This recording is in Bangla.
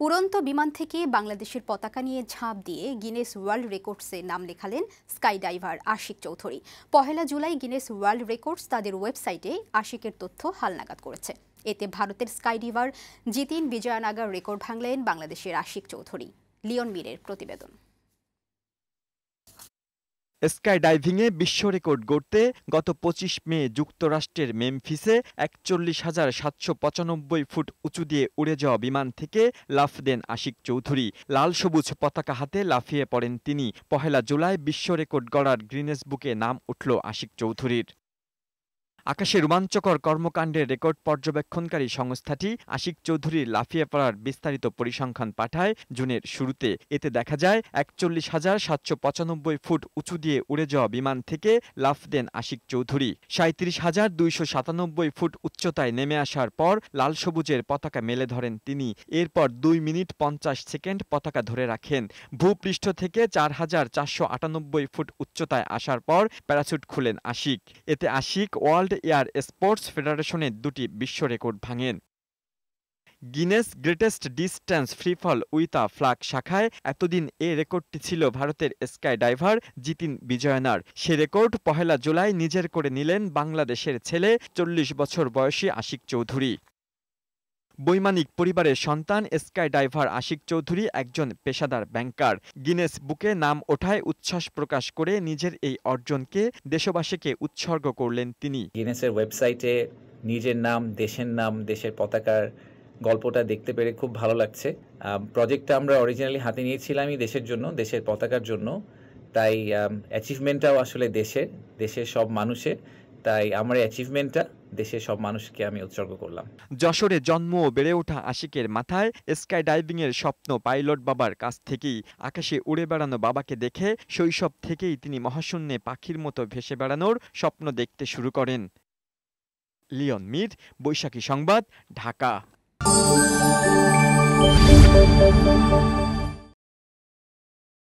উড়ন্ত বিমান থেকে বাংলাদেশের পতাকা নিয়ে ঝাঁপ দিয়ে গিনেস ওয়ার্ল্ড রেকর্ডসে নাম লেখালেন skydiver Ashik Chowdhury. ১ July Guinness world records তাদের ওয়েবসাইটে আশিকের তথ্য হালনাগাদ করেছে। এতে ভারতের skydiver Jitin Vijaynagar record ভাঙলেন বাংলাদেশের আশিক চৌধুরী। লিওন মিরের প্রতিবেদন। স্কাই ডাইভিংয়ে বিশ্ব রেকর্ড গড়তে গত ২৫ মে যুক্তরাষ্ট্রের মেমফিসে ৪১,৭৯৫ ফুট উঁচু দিয়ে উড়ে যাওয়া বিমান থেকে লাফ দেন আশিক চৌধুরী। লাল সবুজ পতাকা হাতে লাফিয়ে পড়েন তিনি। ১ জুলাই বিশ্ব রেকর্ড গড়ার গ্রিনেস বুকে নাম উঠল আশিক চৌধুরীর। আকাশে রোমাঞ্চকর কর্মকাণ্ডের রেকর্ড পর্যবেক্ষণকারী সংস্থাটি আশিক চৌধুরীর লাফিয়ে পড়ার বিস্তারিত পরিসংখ্যান পাঠায় জুনের শুরুতে। এতে দেখা যায় ৪১,৭৯৫ ফুট উঁচু দিয়ে উড়ে যাওয়া বিমান থেকে লাফ দেন আশিক চৌধুরী। ৩৭,২৯৭ ফুট উচ্চতায় নেমে আসার পর লাল সবুজের পতাকা মেলে ধরেন তিনি। এরপর ২ মিনিট ৫০ সেকেন্ড পতাকা ধরে রাখেন। ভূপৃষ্ঠ থেকে ৪,৪৯৮ ফুট উচ্চতায় আসার পর প্যারাচুট খুলেন আশিক। এতে আশিক ওয়ার্ল্ড এয়ার স্পোর্টস ফেডারেশনের ২টি বিশ্ব রেকর্ড ভাঙেন। Guinness greatest distance free fall with a flag শাখায় এতদিন এ রেকর্ডটি ছিল ভারতের স্কাই ডাইভার জিতিন বিজয়নার। সে রেকর্ড ১ জুলাই নিজের করে নিলেন বাংলাদেশের ছেলে ৪০ বছর বয়সী আশিক চৌধুরী। বৈমানিক পরিবারের সন্তান স্কাই ডাইভার আশিক চৌধুরী একজন পেশাদার ব্যাংকার। গিনেস বুকে নাম ওঠায় উচ্ছ্বাস প্রকাশ করে নিজের এই অর্জনকে দেশবাসীকে উৎসর্গ করলেন তিনি। গিনেসের ওয়েবসাইটে নিজের নাম, দেশের পতাকার গল্পটা দেখতে পেরে খুব ভালো লাগছে। প্রজেক্টটা আমরা অরিজিনালি হাতে নিয়েছিলামই দেশের জন্য, দেশের পতাকার জন্য। তাই অ্যাচিভমেন্টটাও আসলে দেশের সব মানুষের। তাই আমার অ্যাচিভমেন্টটা দেশের সব মানুষকে আমি উৎসর্গ করলাম। যশোরে জন্ম ও বেড়ে ওঠা আশিকের মাথায় স্কাই ডাইভিংয়ের স্বপ্ন পাইলট বাবার কাছ থেকেই। আকাশে উড়ে বেড়ানো বাবাকে দেখে শৈশব থেকেই তিনি মহাশূন্যে পাখির মতো ভেসে বেড়ানোর স্বপ্ন দেখতে শুরু করেন। লিওন মির, বৈশাখী সংবাদ, ঢাকা।